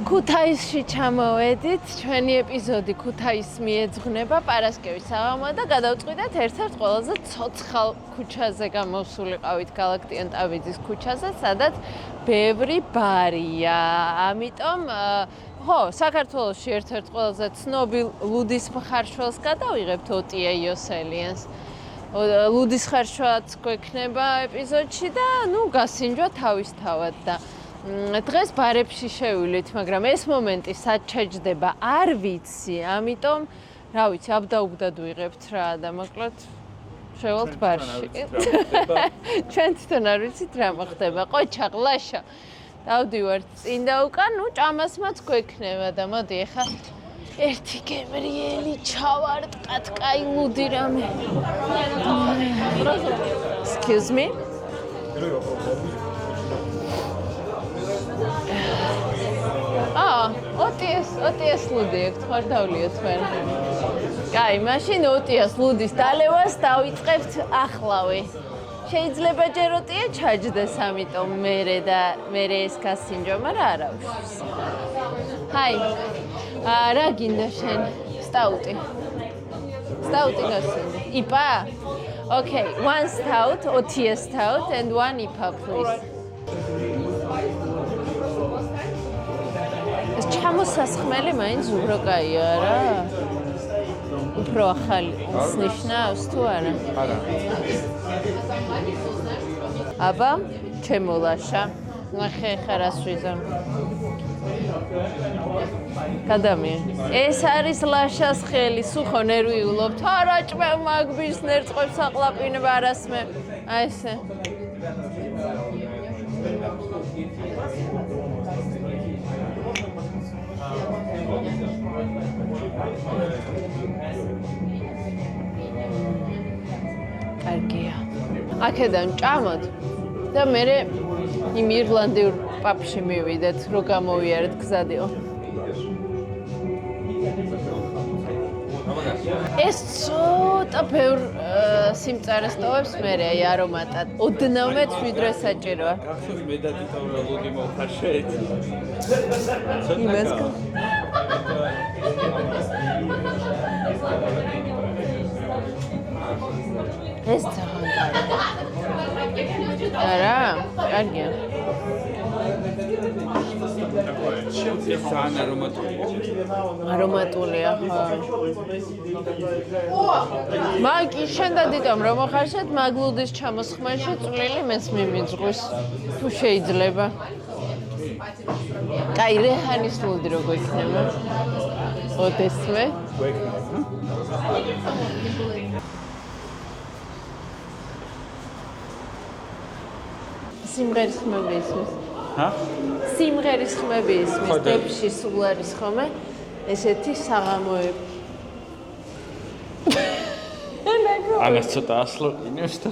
ქუთაისში ჩამოვედით, ჩვენი ეპიზოდი ქუთაისს მიეძღვნება პარასკევის საღამოა და გადავწყვიტეთ ერთ-ერთ ყველაზე ცოცხალ ქუჩაზე გამოვსულიყავით ქალაქ ტიენტავიძის ქუჩაზე, სადაც ბევრი ბარია. ამიტომ ხო, საქართველოში ერთ-ერთ ყველაზე ცნობილ ლუდის მხარშველს გადავიღებთ ოტია იოსელიანს. ლუდის ხარშვაც გვექნება ეპიზოდში და გასინჯვა თავისთავად და დღეს ბარებში შევივლით, მაგრამ ეს მომენტი სად ჩაჯდება არ ვიცი, ამიტომ რა ვიცი, აბდაუბდად ვიღებთ რა და მოკლედ შევალთ ბარში. ჩვენ თვითონ არ ვიცით რა მოხდება, ყოჩა ღლაშა. დავდივართ წინ და უკან, ჭამასმაც გვექნება და მოდი ახლა ერთი გემრიელი ჩავარტყათ, კაი ლუდი რამე. Excuse me? ოტიას ლუდი აქვს, ხარ დავლიოთ მერ. კაი, მაშინ ოტიას ლუდის დალევას დავიწყებთ ახლავე. შეიძლება ჯერ ოტია ჩაჯდეს, ამიტომ მერე ეს გასინჯვა, მაგრამ არა უშვის. ჰაი. რა გინდა შენ? სტაუტი. სტაუტი გასინჯდა. იპა? Okay, one stout, ოტია stout and one IPA, please. ეს ჩამოსასხმელი მაინც უფრო კაია რა? უფრო ახალი ნიშნავს თუ არა? არა. აბა, ჩემო ლაშა. ნახე ხა რას ვიზამ. გადამია. ეს არის ლაშას ხელი, სუხო ნერვიულობთ. არა, ჭმე მაგბის ნერწყვებს აყლაპინება არასმე. აი ესე. კარგია. აქედან ჭამოთ და მე იმ ირლანდიურ პაბში მივიდეთ, რო გამოვიარეთ გზადიო. ეს ცოტა ბევრ სიმწარეს ტოვებს მე აი არომატად. ოდნავ მეც ვიდრე საჭიროა. გახსოვს მე და თითოეულ ლუდი მოვხარშეთ. იმას ეს ძალიან კარგია. არა, კარგია. ეს ძალიან არომატულია, ხო. მაგი შენ და დიტომ რომ მოხარშეთ მაგლუდის ჩამოსხმაში წვლილი მეც მიმიძღვის თუ შეიძლება. კაი, რეჰანის ლუდი როგორ იქნება? ოდესმე. სიმღერის ხმები ისმის. ჰა? სიმღერის ხმები ისმის, დებში სულ არის ხომე ესეთი საღამოები. ამას ცოტა ასლოყინებს და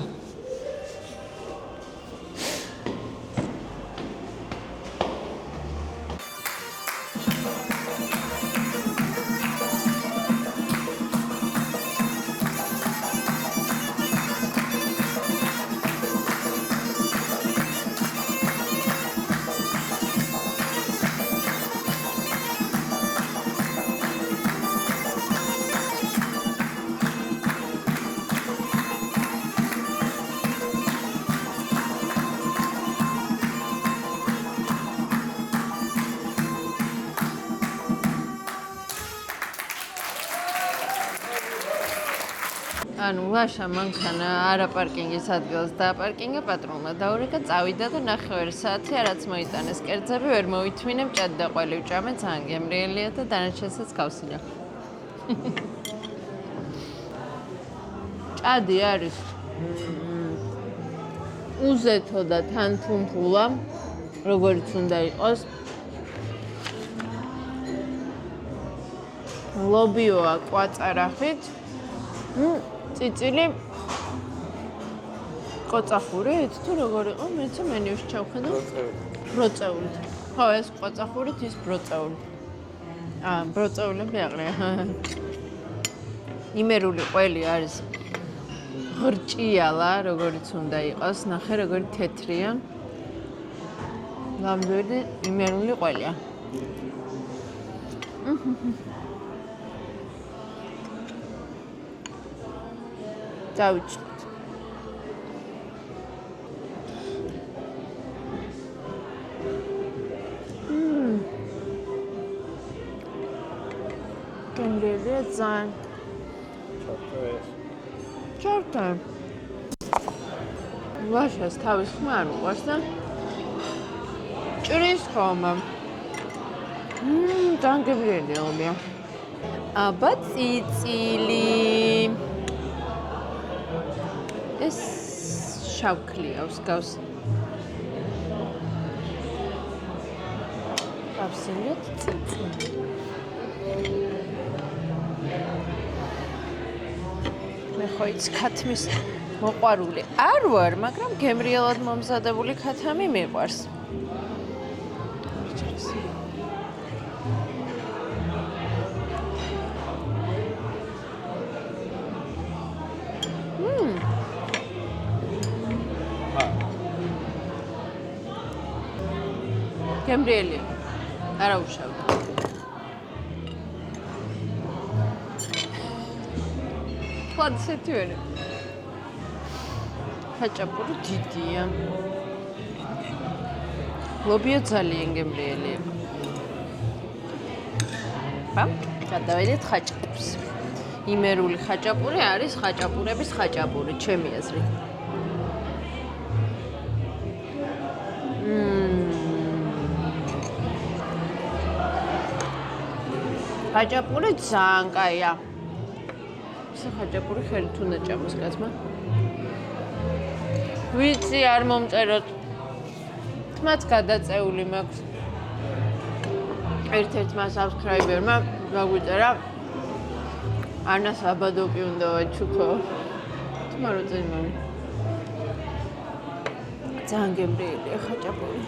ანუ ლაშა მანქანა არა პარკინგის ადგილას დააპარკინგა, პატრონმა დაურეკა, წავიდა და 9 საათი არაც მოიტანეს კერძები, ვერ მოითმინე, მჭადი და ყველი ვჭამე, ძალიან გემრიელია და დანარჩენსაც გავსინჯა. ჭადი არის უზეთო და თანთუნთულა, როგორც უნდა იყოს. ლობიოა კვაწარახით. წიწილი ყოწახურით თუ როგორ იყო? მეც მენიუში ჩავხედო. ბროწეული. ხო, ეს ყოწახურით, ის ბროწეული. ბროწეულები აყრია. იმერული ყველი არის ღრჭიალა, როგორც უნდა იყოს, ნახე როგორი თეთრია. ნამდვილი იმერული ყველია. დავიწყოთ. გემრიელია ძალიან. ჩორტა. ვაშას თავის ხმა არ უყვარს და ჭრის ხომა. ძალიან გემრიელია. აბა წიწილი. ეს შავქლიავს გავს. გავსინოთ წიწილი. მე ხო იცი ქათმის მოყვარული არ ვარ, მაგრამ გემრიელად მომზადებული ქათამი მიყვარს. გემრიელი. არა უშავდა. ხვალ ისეთი ვერე. ხაჭაპური დიდია. ლობიო ძალიან გემრიელია. გადავედით ხაჭაპურს. იმერული ხაჭაპური არის ხაჭაპურების ხაჭაპური, ჩემი აზრით. ხაჭაპური ძალიან კაია. ისე ხაჭაპური ხელით უნდა ჭამოს კაცმა. ვიცი არ მომწეროთ. თმაც გადაწეული მაქვს. ერთ-ერთმა subscriber-მა გაგვიწერა ანას აბადოკი უნდა ვაჩუქო. თმა რო წინმოვი. ძალიან გემრიელია ხაჭაპური.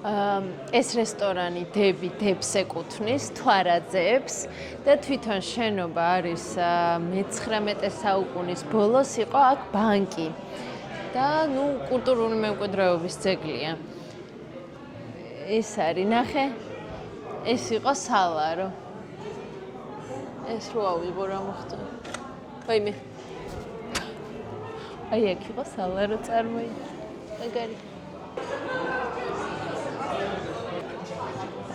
ეს რესტორანი დები დებს ეკუთვნის თვარაძეებს და თვითონ შენობა არის მე-19 საუკუნის ბოლოს იყო აქ ბანკი და ნუ კულტურული მემკვიდრეობის ძეგლია. ეს არის ნახე ეს იყო სალარო. ეს რო ავიღო რა მოხდა. ვაიმე. აი აქ იყო სალარო წარმოიდგინე. მაგარი.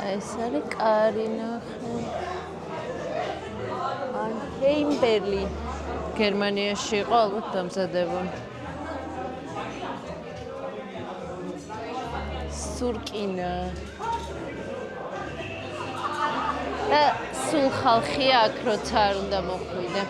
ეს არის კარი ნახე. ან ჰეიმბერლი გერმანიაში იყო ალბათ დამზადებული. სურკინა. და სულ ხალხია აქ როცა არ უნდა მოხვიდე.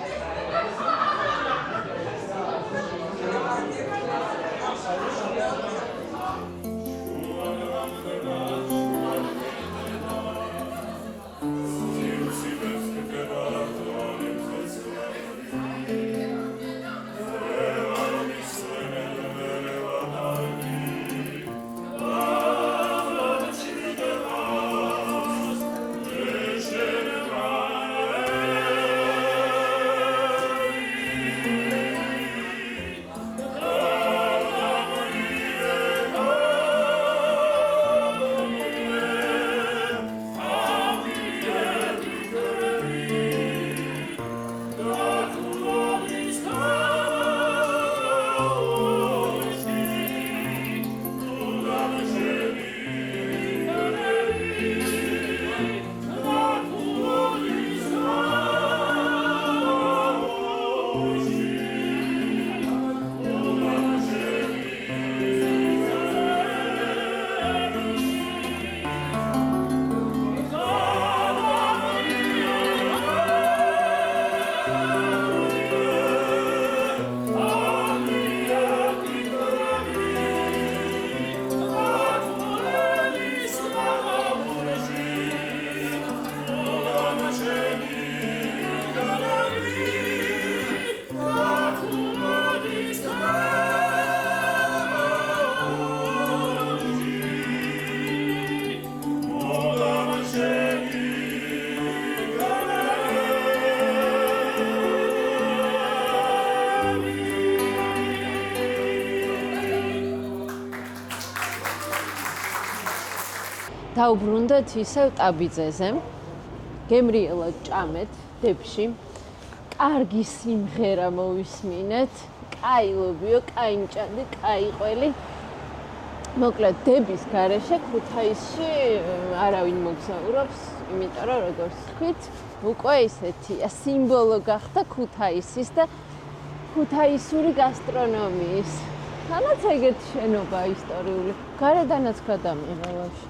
დავბრუნდეთ ისევ ტაბიძეზე. გემრიელად ჭამეთ დებში. კარგი სიმღერა მოვისმინეთ. კაი ლობიო, კაი მჭადი, კაი ყველი. მოკლედ დების გარეშე ქუთაისში არავინ მოგზაურობს, იმიტომ რომ როგორც თქვით, უკვე ისეთია სიმბოლო გახდა ქუთაისის და ქუთაისური გასტრონომიის. თანაც ეგეთი შენობა ისტორიული. გარედანაც გადამიღე ვაფშე.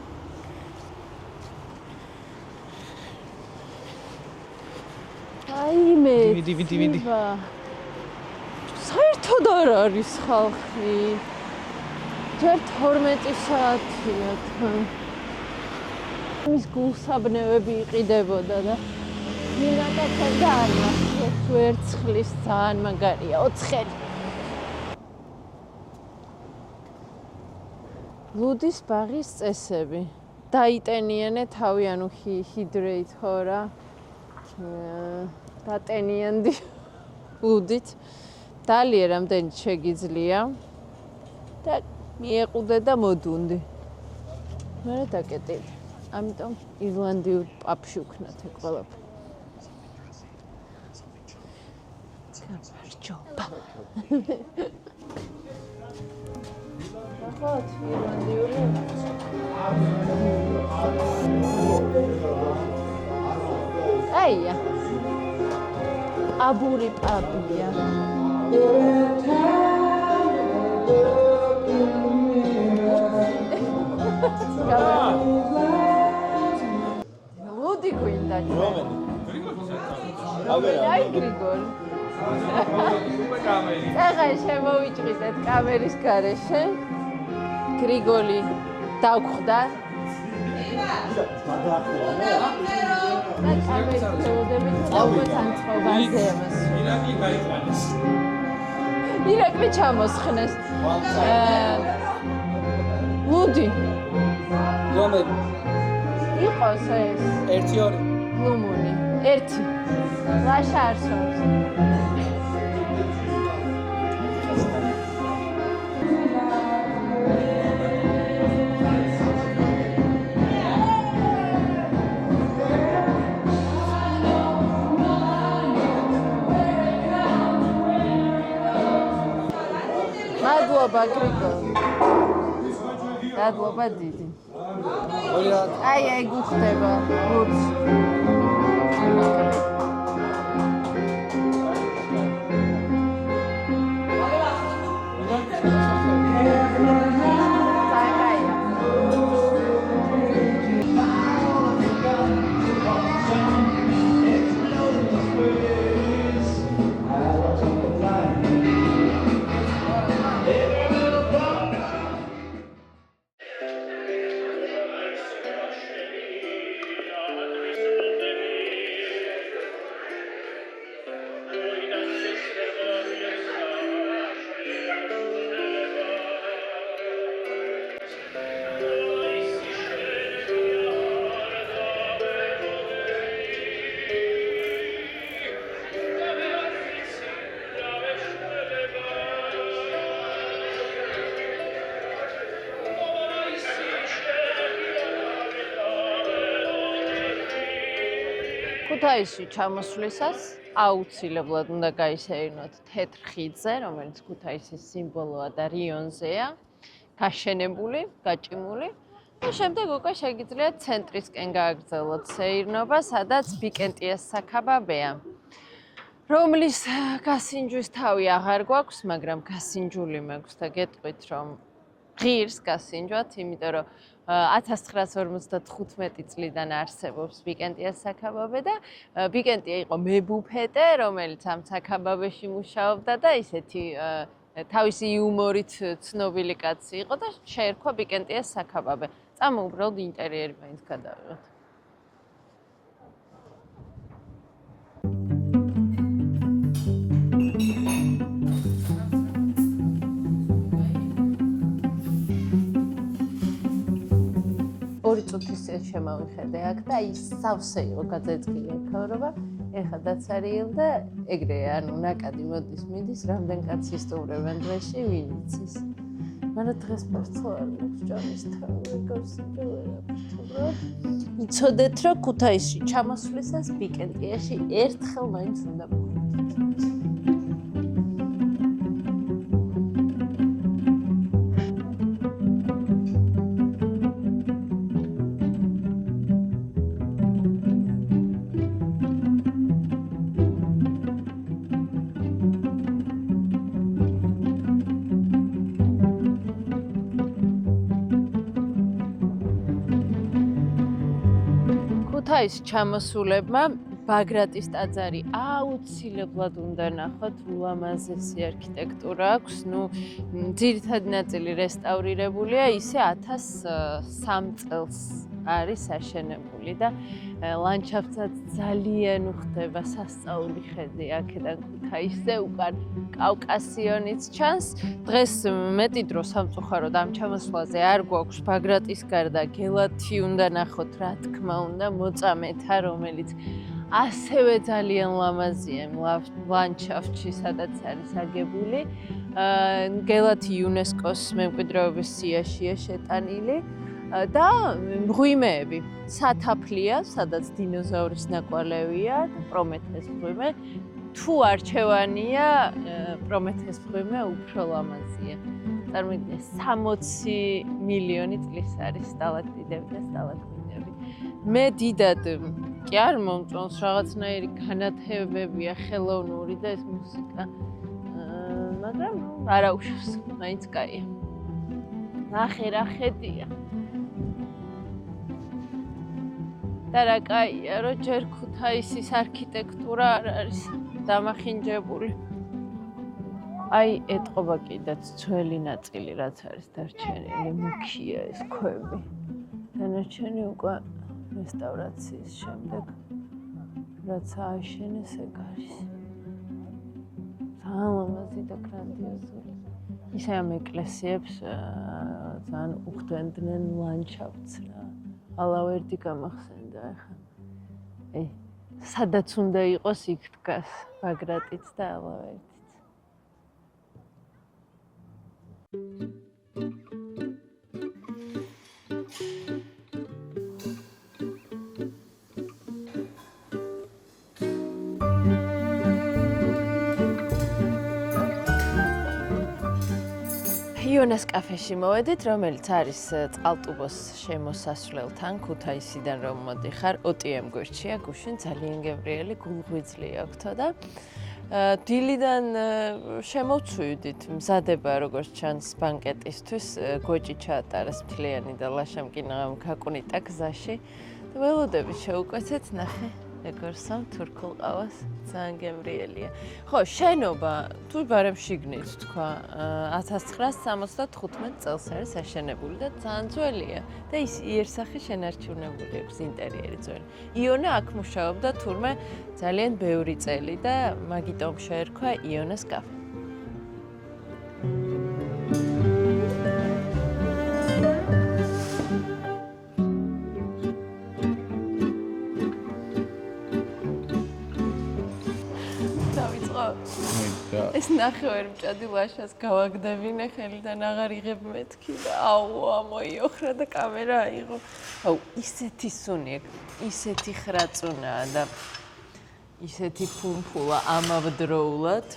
აიმე. დივიდი. საერთოდ არ არის ხალხი. ჯერ 12 საათია თან. მის გულსაბნევები იყიდებოდა და მინაკეთებ და არ მახსოვს ვერცხლის ძალიან მაგარია 4-ხელი. ლუდის ბაღის წესები. დაიტენიანე თავი, ანუ ჰიდრეით ხო რა. დატენიანდი ლუდით. დალია რამდენი შეგიძლია. და მიეყუდე და მოდუნდი. მერე დაკეტილი. ამიტომ ირლანდიურ პაპში ვქნათ ეგ ყველაფერი. გამარჯობა. ახლა ირლანდიური. აია. აბური პაპია. ლუდი გვინდა ჩვენ. აი გრიგოლ. ახლა შემოვიჭრიდეთ კამერის გარეშე. გრიგოლი დავხვდა. ირაკლი ჩამოსხნეს. ლუდი. რომელი? იყოს ეს. 1-2. ლუმუნი. 1. ლაშა არსონს. მადლობა გრიგოლ. მადლობა დიდი. აი გუხდება ლუდს. ქუთაისში ჩამოსვლისას აუცილებლად უნდა გაისეირნოთ თეთრ ხიდზე, რომელიც ქუთაისის სიმბოლოა და რიონზეა, გაშენებული, გაჭიმული. და შემდეგ უკვე შეგიძლიათ ცენტრისკენ გააგრძელოთ სეირნობა, სადაც ბიკენტიას საქაბაბეა, რომლის გასინჯვის თავი აღარ გვაქვს, მაგრამ გასინჯული მაქვს და გეტყვით, რომ ღირს გასინჯვათ, იმიტომ რომ 1955 წლიდან არსებობს ბიკენტიას საქაბაბე და ბიკენტია იყო მებუფეტე, რომელიც ამ საქაბაბეში მუშაობდა და ისეთი თავისი იუმორით ცნობილი კაცი იყო და შეერქვა ბიკენტიას საქაბაბე. წამო უბრალოდ ინტერიერი მაინც გადავიღოთ. ორი წუთის შემოვიხედე აქ და ის სავსე იყო გაძეწყილი აქაურობა. ეხლა დაცარიელ და ეგრეა, ანუ ნაკადი მოდის მიდის, რამდენ კაცს ისტუმრებენ დღეში, ვინ იცის. მაგრამ დღეს მართლა არ მაქვს ჭამის თავი გავსიჯულებ. იცოდეთ, რომ ქუთაისში ჩამოსვლისას ვიკენდიაში ერთხელ მაინც უნდა მოვიდეთ. ქუთაის ჩამოსულებმა ბაგრატის ტაძარი აუცილებლად უნდა ნახოთ, ულამაზესი არქიტექტურა აქვს. ძირითადი ნაწილი რესტავრირებულია, ისე 1003 წელს არის აშენებული და ლანდშაფტსაც ძალიან უხდება სასწაული ხედი აქედან ქუთაისზე უკან კავკასიონიც ჩანს. დღეს მეტი დრო სამწუხაროდ ამ ჩამოსვლაზე არ გვაქვს ბაგრატის გარდა გელათი უნდა ნახოთ, რა თქმა უნდა, მოწამეთა, რომელიც ასევე ძალიან ლამაზია ლანდშაფტში, სადაც არის აგებული. გელათი იუნესკოს მემკვიდრეობის სიაშია შეტანილი და მღვიმეები, სათაფლია, სადაც დინოზავრის ნაკვალევია და პრომეთეს მღვიმე. თუ არჩევანია, პრომეთეს მღვიმე უფრო ლამაზია. წარმოიდგინეთ, 60 მილიონი წლის არის სტალაქტიტები და სტალაგმიტები. მე დიდად კი არ მომწონს რაღაცნაირი განათებებია ხელოვნური და ეს მუსიკა. მაგრამ არა უშავს, მაინც კაია. ნახე რა ხედია. და რა კაია, რომ ჯერ ქუთაისის არქიტექტურა არ არის დამახინჯებული. აი, ეტყობა კიდეც ძველი ნაწილი, რაც არის დარჩენილი, მუქია ეს ქვები. დანარჩენი უკვე რესტავრაციის შემდეგ, რაც ააშენეს, ეგ არის. ძალიან ლამაზი და გრანდიოზული. ისე ამ ეკლესიებს ძალიან უხდენდნენ ლანდშაფტს რა. ალავერდი გამახსენდა ახლა. სადაც უნდა იყოს, იქ დგას ბაგრატიც და ალავერდიც. იონას კაფეში მოვედით, რომელიც არის წყალტუბოს შემოსასვლელთან, ქუთაისიდან რომ მოდიხარ, OTM გვერდშია, გუშინ ძალიან გემრიელი გულღვიძლი აქვთო და დილიდან შემოვცვივდით, მზადება როგორც ჩანს ბანკეტისთვის, გოჭი ჩაატარეს მთლიანი და ლაშამკინა გაკვნიტა გზაში და ველოდებით შევუკვეცეთ, ნახე. ეგორსამ თურქულ ყავას ძალიან გემრიელია. ხო, შენობა თუ ბარემ შიგნით თქვა 1975 წელს არის აშენებული და ძალიან ძველია და ის იერსახე შენარჩუნებული აქვს ინტერიერი ძველი. იონა აქ მუშაობდა თურმე ძალიან ბევრი წელი და მაგიტომ შეერქვა იონას კაფე. ეს ნახევარმჭადი ლაშას გავაგდებინე ხელიდან აღარ იღებ მეთქი და აუ ამოიოხრა და კამერა აიღო. აუ ისეთი სუნი, ისეთი ხრაწუნაა და ისეთი ფუმფულა ამავდროულად.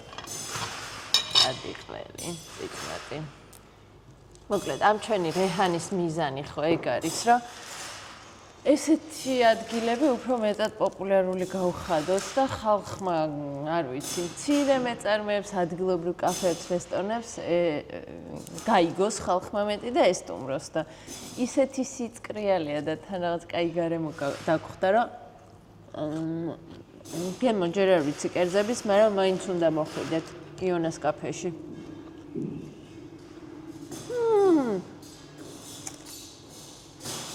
ადიყველი, წიწმატი. მოკლედ, ამ ჩვენი რეჰანის მიზანი ხო ეგ არის, რომ ესეთი ადგილები უფრო მეტად პოპულარული გაუხადოს და ხალხმა, არ ვიცი, მცირე მეწარმეებს, ადგილობრივ კაფეებს, რესტორნებს გაიგოს ხალხმა მეტი და ესტუმროს და ისეთი სიწყრიალია და თან რაღაც კაი გარემო დაგხვდა, რომ გემო ჯერ არ ვიცი კერძების, მაგრამ მაინც უნდა მოხვიდეთ იონას კაფეში.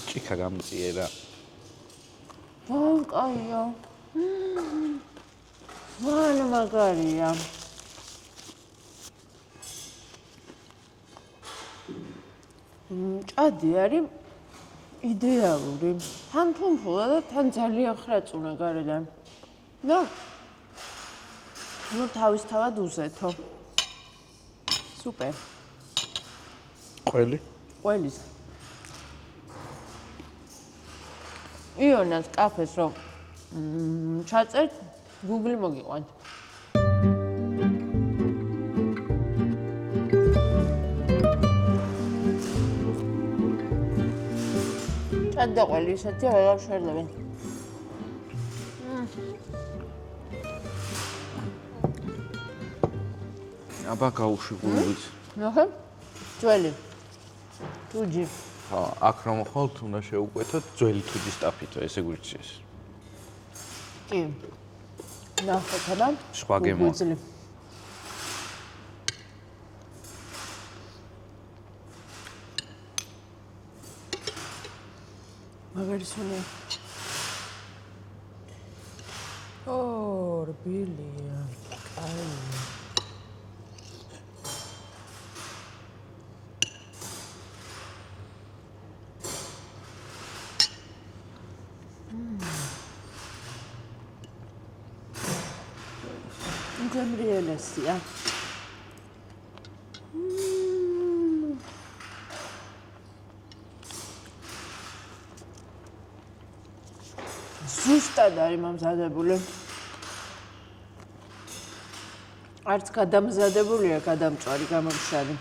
ჭიქა გამწიერა. კაია. ვანა მაგარია. ჭადი არის იდეალური. თან ფუმფულა და თან ძალიან ხრაწუნა გარედან. და თავისთავად უზეთო. სუპერ. ყველი? ყველის. იონას კაფეს რომ ჩაწერთ, Google მოგიყვანთ. ჩადდა ყველი ისეთი აღარ შერდებენ. აბა გაუშვი გულით. ნახე? ძველი. თუჯი. ხო, აქ რომ ხოლთ უნდა შეუკვეთოთ ძველი თუჯის სტაფითო, ესე გვირჩიეს. კი. ნახე თალა. სხვა გემო. მაგარი სუნია. ორბილია. აი. გემრიელესია. ზუსტად არის მომზადებული. არც გადამზადებულია, გადამწვარი, გამომშალი.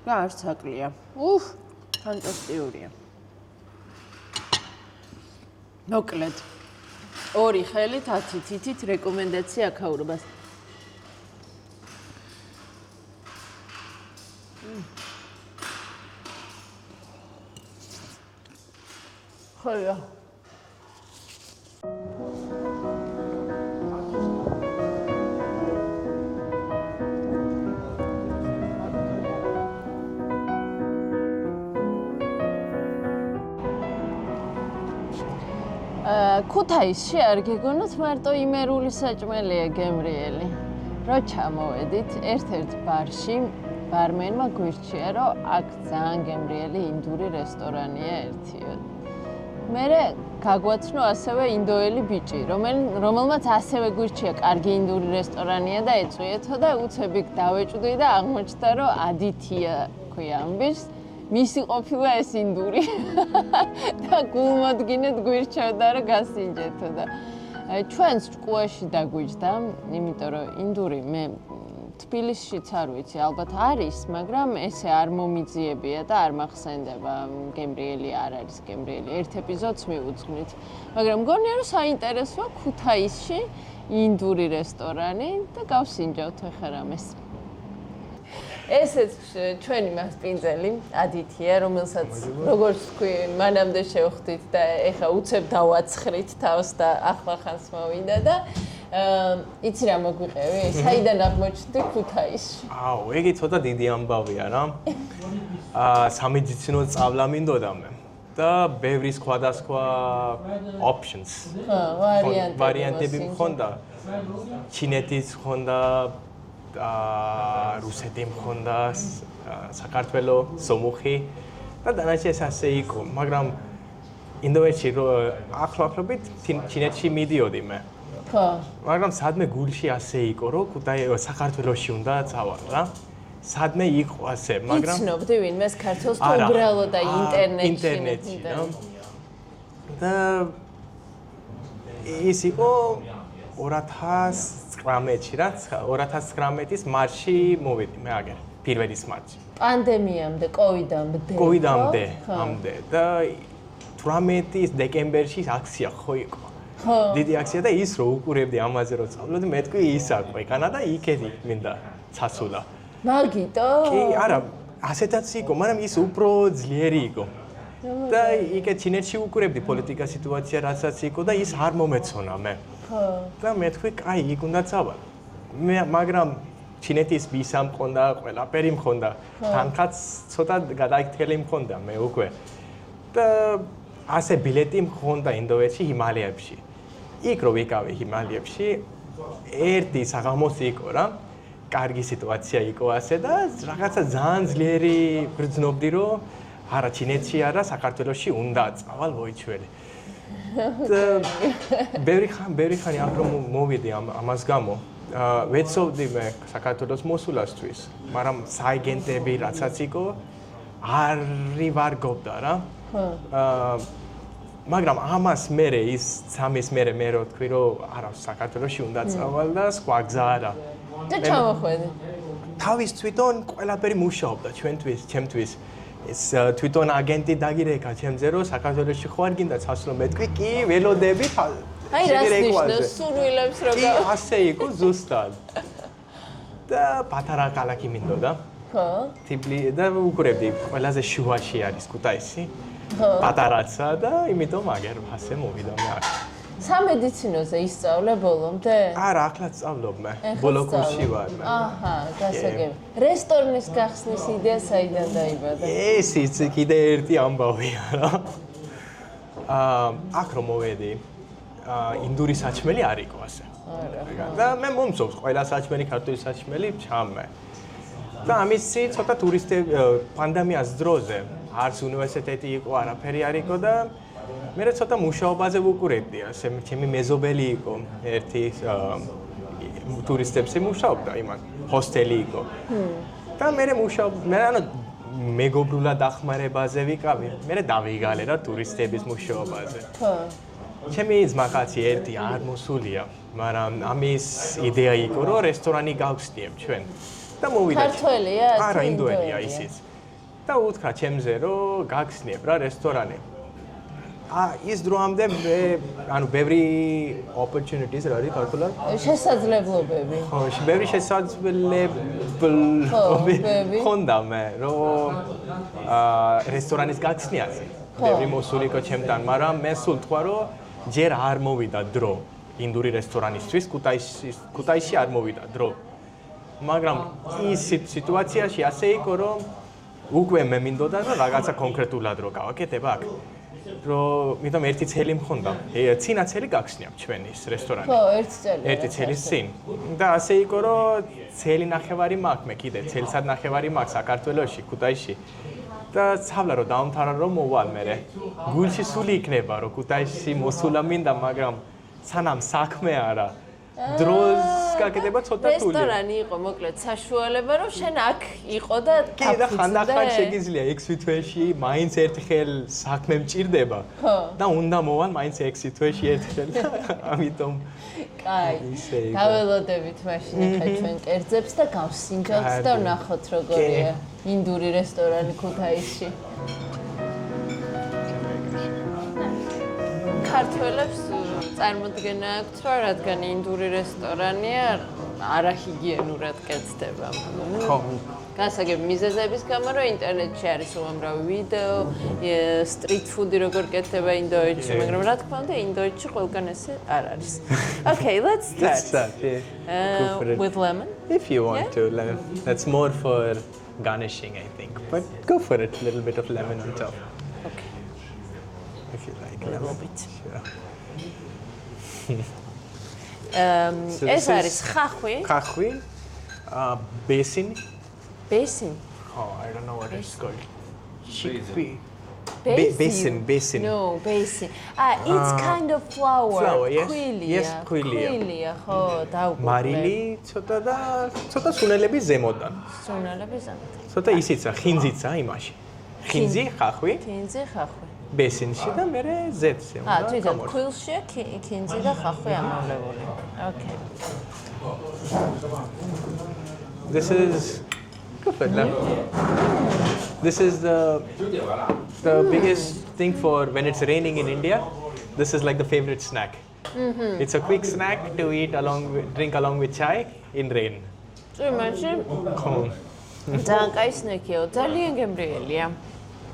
და არც აკლია. ფანტასტიკურია. მოკლედ. 2 ხელით 10 თითით რეკომენდაცია აქაურობას. ხოლო ქუთაისში არ გეგონოთ მარტო იმერული საჭმელია გემრიელი. რო ჩამოვედით ერთ-ერთ ბარში, ბარმენმა გვირჩია, რომ აქ ძალიან გემრიელი ინდური რესტორანია ერთიო. მერე გაგვაცნო ასევე ინდოელი ბიჭი, რომელმაც ასევე გვირჩია კარგი ინდური რესტორანია და ეწვიეთო და უცებ იქ დავეჭვდი და აღმოჩნდა, რომ ადითია ქვია ამ ბიჭს. მისი ყოფილა ეს ინდური და გულმოდგინედ გვირჩევდა რომ გასინჯეთო და ჩვენს ჭკუაში დაგვიჯდა, იმიტომ რომ ინდური მე თბილისშიც არ ვიცი, ალბათ არის, მაგრამ ესე არ მომიძიებია და არ მახსენდება გემრიელი არ არის გემრიელი. ერთ ეპიზოდს მივუძღვნით. მაგრამ მგონია რომ საინტერესოა ქუთაისში ინდური რესტორანი და გავსინჯავთ ახლა რამეს. ესეც ჩვენი მასპინძელი ადითია, რომელსაც როგორც თქვი, მანამდე შევხვდით და ეხა უცებ დავაცხრით თავს და ახლახანს მოვიდა და იცი რა მოგვიყევი? საიდან აღმოჩნდი ქუთაისში? იგი ცოტა დიდი ამბავია რა. სამედიცინო სწავლა მინდოდა მე და ბევრი სხვადასხვა options. ვარიანტები მქონდა. ჩინეთის მქონდა რუსეთი მქონდა, საქართველოს, სომხი და დანარჩენი ასე იყო, მაგრამ ინდოეთში ახლობით ჩინეთში მიდიოდი მე. ხო. მაგრამ სადმე გულში ასე იყო, რომ საქართველოში უნდა წავალ რა. სადმე იყო ასე, მაგრამ იცნობდი ვინმეს ქართულს თუ უბრალოდ და ინტერნეტში რა. და ის იყო 2019-ში რა, 2019-ის მარტში მოვედი მე აგერ, პირველის მარტში. პანდემიამდე, კოვიდამდე. კოვიდამდე, ამდე და 18-ის დეკემბერში აქცია ხო იყო. ხო. დიდი აქცია და ის რო უყურებდი ამაზე რო წავლოდი, მეთქვი ის არ ყეკანა და იქეთი მინდა ცაცულა. მაგიტო? კი, არა, ასეთაც იყო, მაგრამ ის უფრო ძლიერი იყო. და იქეთ ჩინეთში უყურებდი პოლიტიკა სიტუაცია რასაც იყო და ის არ მომეცონა მე. და მეთქვი, კაი, იქ უნდა წავალ. მაგრამ ჩინეთის ვიზა მქონდა, ყველაფერი მქონდა. თანხაც ცოტა გადაიქცელი მქონდა მე უკვე. და ასე ბილეტი მქონდა ინდოეთში, ჰიმალაიებში. იქ რო ვიკავი ჰიმალაიებში, ერთი საღამოსი იყო რა. კარგი სიტუაცია იყო ასე და რაღაცა ძალიან ძლიერი გრძნობდი რომ არა ჩინეთში არა საქართველოში უნდა წავალ მოიჩვენე. ბევრი ხანი აქ რომ მოვიდი ამას გამო ვეცოვდი მე საქართველოს მოსულასთვის, მაგრამ სააგენტები რაცაც იყო არ ვარგობდა რა. მაგრამ ამას მერე ის სამის მერე მე რო თქვი რომ არა საქართველოში უნდა წავალ და სხვა გზა არა. და ჩამოხვედი. თავის თვითონ ყველაფერი მუშაობდა ჩემთვის. ეს თვითონ აგენტი დაგირეკა ჩემზე რომ საქართველოში ხო არ გინდა წასვლო მე თქვი კი ველოდებით აი რას ნიშნავს სურვილებს რო კი ასე იყო ზუსტად და პატარა ქალაქი მინდოდა ხო და უყურებდი ყველაზე შუაში არის ქუთაისი პატარაცა და იმიტომ აგერ ასე მოვიდა მე აქ სამედიცინოზე ისწავლე ბოლომდე? არა, ახლაც სწავლობ მე. ბოლო კურსში ვარ. აჰა, გასაგები. რესტორნის გახსნის იდეა საიდან დაიბადა? ეს კიდე ერთი ამბავია რა. აქ რომ მოვედი, ინდური საჭმელი არ იყო ასე. არა. და მე მომწონს ყველა საჭმელი, ქართული საჭმელი ჩამე. და ამისი ცოტა ტურისტები პანდემიას დროზე არც უნივერსიტეტი იყო, არაფერი არ იყო და მე ცოტა მუშაობაზე ვუყურებდი, ასე ჩემი მეზობელი იყო, ერთი ტურისტებზე მუშაობდა, იმან ჰოსტელი იყო. და მე ანუ მეგობრულად დახმარებაზე ვიყავი, მე დავიღალე რა ტურისტების მუშაობაზე. ხო. ჩემი ძმაკაცი ერთი არ მოსულია, მაგრამ ამის იდეა იყო, რომ რესტორანი გავხსნიებ ჩვენ. და მოვიდა. ქართველია? არა, ინდოელია ისიც. და უთხრა ჩემზე, რომ გავხსნიებ რა რესტორანი. ის დროამდე ანუ ბევრი opportunities რა არის ქართულად? შესაძლებლობები. ხო, ბევრი შესაძლებლობები ხონდა მე, რომ რესტორანის გახსნიაზე. ბევრი მოსული იყო ჩემთან, მაგრამ მე სულ თქვა, რომ ჯერ არ მოვიდა დრო ინდური რესტორანისთვის, ქუთაისში არ მოვიდა დრო. მაგრამ ის სიტუაციაში ასე იყო, რომ უკვე მე მინდოდა, რომ რაღაცა კონკრეტულად რო გავაკეთებ აქ. რომ ერთი წელი მქონდა. ცინა წელი გახსნიამ ჩვენ ის რესტორანი. ხო, ერთი წელი. ერთი წელის წინ. და ასე იყო, რომ წელი ნახევარი მაქვს მე კიდე, წელსად ნახევარი მაქვს საქართველოში, ქუთაისში. და ცავლა რომ დავამთავრა რომ მოვალ მე. გულში სული იქნება რომ ქუთაისში მოსულა მინდა, მაგრამ სანამ საქმე არა. დროს გაკეთება ცოტა თული. რესტორანი იყო მოკლედ საშუალება რომ შენ აქ იყო და კი და ხანდახან შეგიძლია 6 თვეში მაინც ერთხელ საქმე მჭირდება და უნდა მოვალ მაინც 6 თვეში ერთხელ ამიტომ კაი დაველოდებით მაშინ ახლა ჩვენ კერძებს და გავსინჯოთ და ვნახოთ როგორია ინდური რესტორანი ქუთაისში ქართველებს წარმოდგენა აქვთ, რომ რადგან ინდური რესტორანია, არაჰიგიენურად კეთდება. ხო. გასაგები მიზეზების გამო, რომ ინტერნეტში არის უამრავი ვიდეო, სტრიტ ფუდი როგორ კეთდება ინდოეთში, მაგრამ რა თქმა უნდა, ინდოეთში ყველგან ესე არ არის. Okay, let's start. With lemon? If you want to, lemon. That's more for garnishing, I think. But go for it, a little bit of lemon on top. Okay. If you like. A little bit. Sure. ეს არის ხახვი. ხახვი, ბესინი. ბესინი. Oh, I don't know what it's called. Chickpea. Basin. Basin. No, basin. It's kind of flour. Flour, yes. Quillia. Yes, quillia. Quillia, ხო, დაუკვირდი. მარილი, ცოტა სუნელები ზემოდან. სუნელები ზემოდან. ცოტა ისიცა, ხინძიცა იმაში. ხინძი, ხახვი. ხინძი, ხახვი. ბესინში და მე ზეთზე. თვითონ ქვილშია ხინძი და ხახვი ამოვლებული. Okay. This is good. This is the biggest thing for when it's raining in India. This is like the favorite snack. It's a quick snack to eat drink along with chai in rain. იმაში ძალიან კაი სნეკია, ძალიან გემრიელია.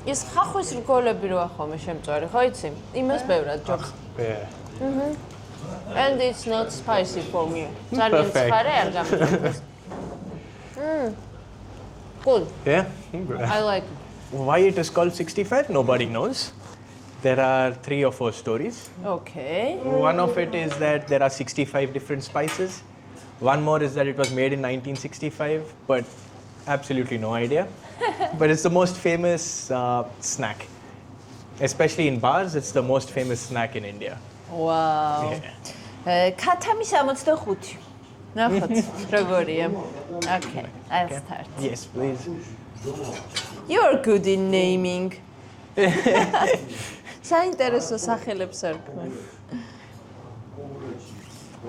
ის ხახვის რგოლები რო ახომე შემწვარი, ხო იცი? იმას ბევრად ჯობს. Yeah. And it's not spicy for me. ძალიან ცხარე არ გამიჩნევს. Good. Yeah. I like it. Why it is called 65? Nobody knows. There are 3 or 4 stories. Okay. One of it is that there are 65 different spices. One more is that it was made in 1965, but absolutely no idea. But it's the most famous snack. Especially in bars, it's the most famous snack in India. Wow. Yeah. ქათამი 65. ნახოთ როგორია. Okay, I'll start. Yes, please. You are good in naming. საინტერესო სახელებს არქვა.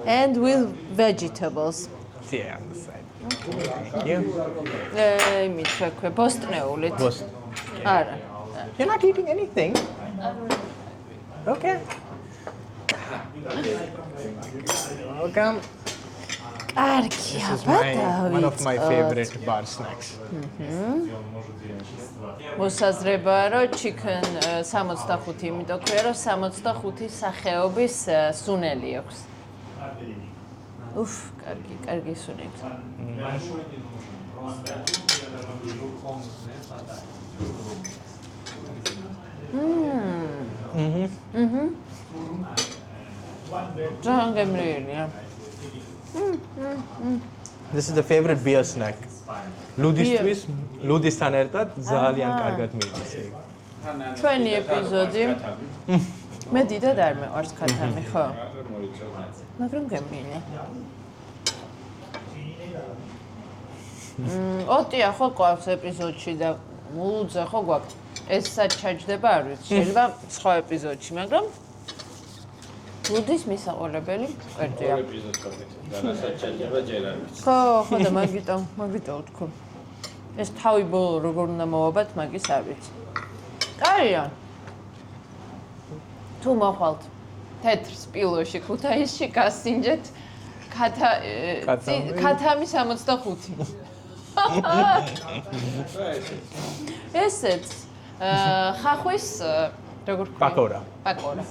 And with vegetables. Yeah, on the side. Thank you. იმით ვექვე ბოსტნეულით. Boss. არა. You're not eating anything. Okay. Welcome. კარგია, One of my favorite bar snacks. მოსაზრებაა, რომ chicken 65, იმიტომ ქვია, რომ 65 სახეობის სუნელი აქვს. უფ, კარგი სუნელი. ძალიან გემრიელია. This is the favorite beer snack. ლუდისთვის, ლუდისთან ერთად ძალიან კარგად მიდის ეგ. ჩვენი ეპიზოდი მე დიდად არ მეყვარს ქათამი, ხო? მაგრამ გემრიელია. ოტია ხო ყავს ეპიზოდში და მულუძე ხო გვაქვს? ეს საჩაჯდება არ ვიცი, შეიძლება სხვა ეპიზოდში, მაგრამ ლუდის მისაყოლებელი კვერტია. ხო, და მაგიტო ვთქო. ეს თავი ბოლო როგორ უნდა მოვაბათ, მაგის არ ვიცი. კარია. თუ მოხვალთ თეთრ სპილოში ქუთაისში გასინჯეთ ქათამი 65. ესეც ხახვის როგორ ქვია? პაკორა.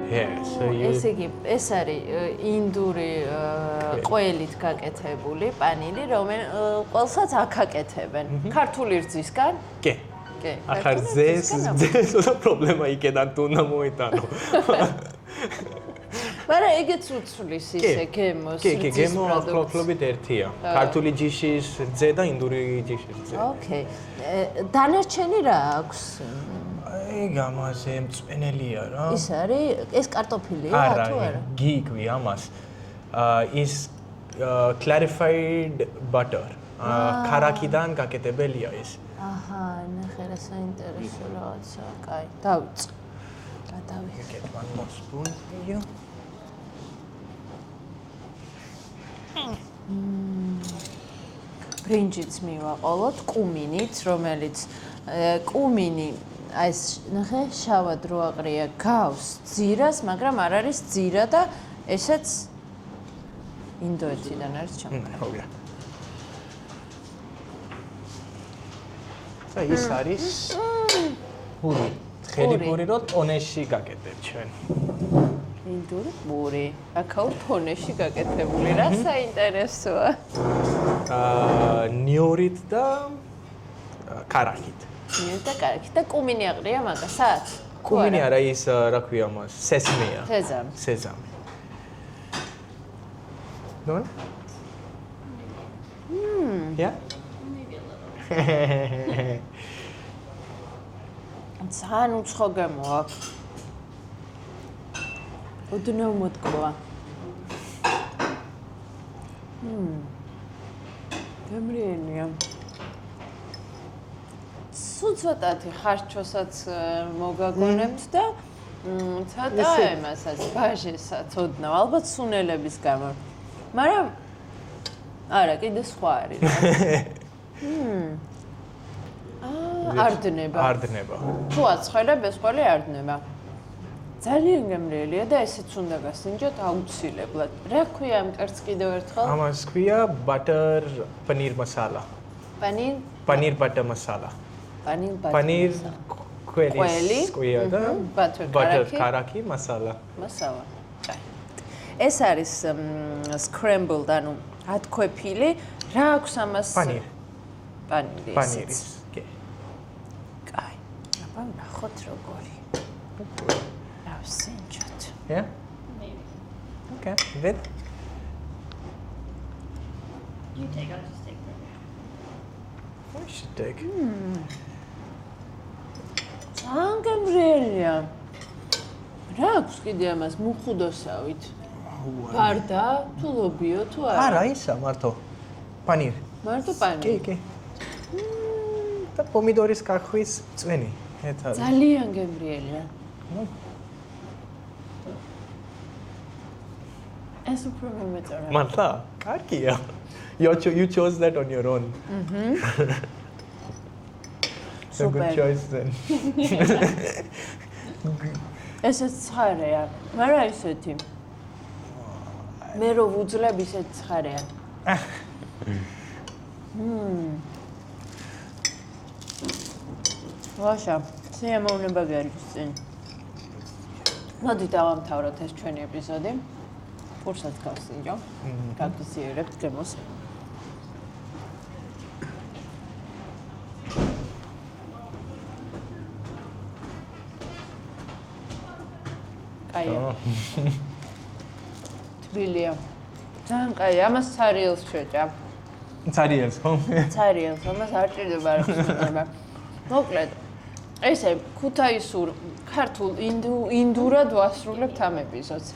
Yes, so you ესე იგი, ეს არის ინდური ყველით გაკეთებული პანინი, რომელსაც აქ აკეთებენ. ქართული რძისგან? კი. კი. ახარ ზეს და პრობლემა იქედან თუ უნდა მოიტანო. მაგრამ ეგეც უცვლის ისე გემოს. კი, გემო ახლობით ერთია. ქართული ჯიშის რძე და ინდური ჯიშის რძე. ოკეი. დანარჩენი რა აქვს? ეგ ამაზე მწვენელია რა. ის არის, ეს კარტოფილია თუ არა? გიგვი ამას. ის clarified butter. ქარაკიდან გაკეთებელია ეს. აჰა, ნახე რა საინტერესო რაღაცა. კაი, დავიწყე. Get one more spoon for you. ბრინჯიც მივაყოლოთ კუმინით, რომელიც კუმინი აი ეს ნახე შავად რო აყრია გავს ძირას, მაგრამ არ არის ძირა და ესეც ინდოეთიდან არის ჩამოყალიბებული. ხო, გია. ის არის პური. ხელი პური რო ტონეში გაკეთებ ჩვენ. ინდური პური. აქაურ ტონეში გაკეთებული. რა საინტერესოა. ნიორით და კარაქით. ნიორით და კარაქით და კუმინი აყრია მაგასაც? კუმინი არა ის რა ქვია მას? სესმეა. სეზამი. No? Yeah? ძალიან უცხო გემო აქვს. ოდნავ მოთქვა. გემრიელია. ცოტათი ხარჩოსაც მოგაგონებთ და ცოტა ემასაც, ბაჟესაც ოდნავ, ალბათ სუნელების გამო. მაგრამ არა, კიდე სხვა არის. არდნება. თუ აცხელებ, ეს ყველი არდნება. ძალიან გემრიელია და ესეც უნდა გასინჯოთ აუცილებლად. რა ქვია ამ კერც კიდევ ერთხელ? ამას ქვია butter paneer masala. Paneer butter masala. Paneer quelis ქვია და butter karaki masala. ეს არის scrambled, ანუ ათქვეფილი. რა აქვს ამას? პანირი. კი. კაი. აბა ნახოთ როგორი. ავსინჯოთ. Yeah? Maybe. Okay, good. You take, I'll just take from here. I should take. ძალიან გემრიელია. რა აქვს კიდე ამას მუხუდოსავით? ბარდა, თუ ლობიო, თუ არა? არა, ისა მარტო. პანირი. მარტო პანირი. კი. და პომიდორის კახვის წვენი. ძალიან გემრიელია. ეს უფრო მომეწონა. მართლა? კარგია. You chose that on your own. So good choice then. ესეც ცხარეა, მაგრამ ისეთი. მე რო ვუძლებ ისეთ ცხარეა. ვაშა, სიამოვნება გაქვს წინ. მოდით დავამთავროთ ეს ჩვენი ეპიზოდი. ფურსაც გავსინჯო. გაგზიერებთ დემოს. კაია. თბილია. ძალიან კაია, ამას ცარიელს შეჭა. ცარიელს, ხო? ცარიელს, ამას არ ჭირდება რა ხსნება. მოკლედ, ესე ქუთაისურ ქართულ ინდურად ვასრულებთ ამ ეპიზოდს.